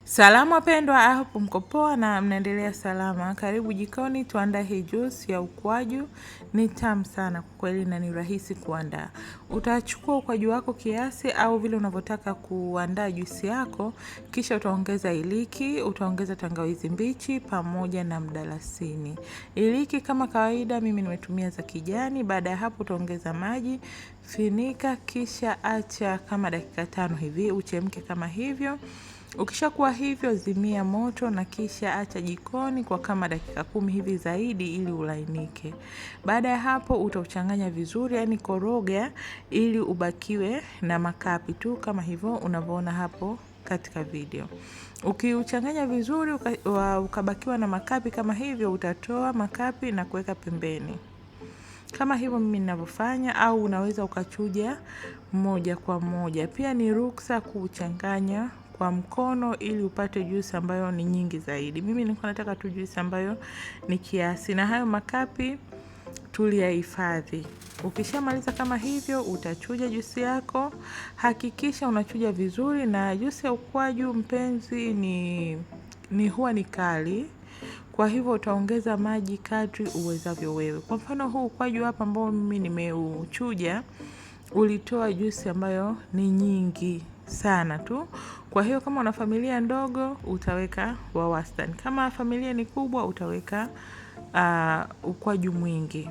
Salamu wapendwa, hapo mko poa na mnaendelea salama. Karibu jikoni tuandae hii juice ya ukwaju. Ni tamu sana kwa kweli na ni rahisi kuandaa. Utachukua ukwaju wako kiasi au vile unavyotaka kuandaa juice yako, kisha utaongeza iliki, utaongeza tangawizi mbichi pamoja na mdalasini. Iliki kama kawaida mimi nimetumia za kijani. Baada ya hapo utaongeza maji, finika kisha acha kama dakika 5 hivi uchemke kama hivyo. Ukishakuwa hivyo zimia moto na kisha acha jikoni kwa kama dakika 10 hivi zaidi ili ulainike. Baada ya hapo utauchanganya vizuri, yani koroga ili ubakiwe na makapi tu kama hivyo unavyoona hapo katika video. Ukiuchanganya vizuri ukabakiwa na makapi kama hivyo, utatoa makapi na kuweka pembeni. Kama hivyo mimi ninavyofanya, au unaweza ukachuja moja kwa moja. Pia ni ruksa kuchanganya kwa mkono ili upate juice ambayo ni nyingi zaidi. Mimi nilikuwa nataka tu juice ambayo ni kiasi, na hayo makapi tuliyahifadhi. Ukishamaliza kama hivyo utachuja juice yako. Hakikisha unachuja vizuri, na juice ya ukwaju mpenzi huwa ni kali. Kwa hivyo utaongeza maji kadri uwezavyo wewe. Kwa mfano huu ukwaju hapa ambao mimi nimeuchuja ulitoa juice ambayo ni nyingi sana tu. Kwa hiyo kama una familia ndogo utaweka wa wastani. Kama familia ni kubwa utaweka ukwaju mwingi.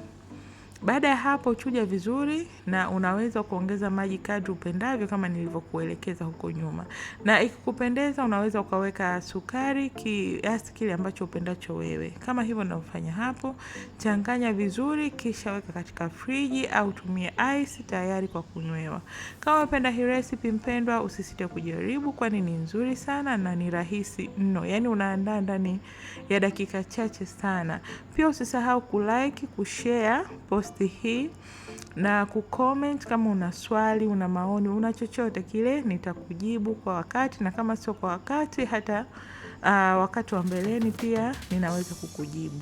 Baada ya hapo chuja vizuri, na unaweza kuongeza maji kadri upendavyo kama nilivyokuelekeza huko nyuma. Na ikikupendeza unaweza ukaweka sukari kiasi kile ambacho upendacho wewe. Kama hivyo ninavyofanya hapo, changanya vizuri kisha weka katika friji au tumia ice tayari kwa kunywewa. Kama unapenda hii recipe mpendwa, usisite kujaribu kwani ni nzuri sana na ni rahisi mno. Yaani unaandaa ndani ya dakika chache sana. Pia usisahau kulike, kushare post hii na kucomment kama una swali, una maoni, una chochote kile nitakujibu kwa wakati, na kama sio kwa wakati hata wakati wa mbeleni pia ninaweza kukujibu.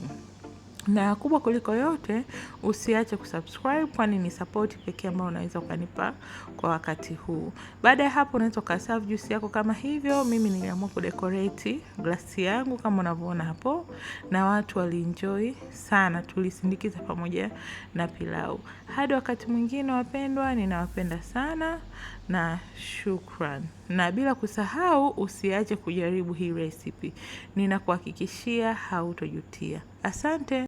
Na kubwa kuliko yote, usiache kusubscribe kwani ni support pekee ambayo unaweza ukanipa kwa wakati huu. Baada ya hapo unaweza ukaserve juice yako kama hivyo. Mimi niliamua kudecorate glasi yangu kama unavyoona hapo, na watu walienjoy sana. Tulisindikiza pamoja na pilau. Hadi wakati mwingine wapendwa, ninawapenda sana na shukran. Na bila kusahau usiache kujaribu hii recipe. Ninakuhakikishia hautojutia. Asante.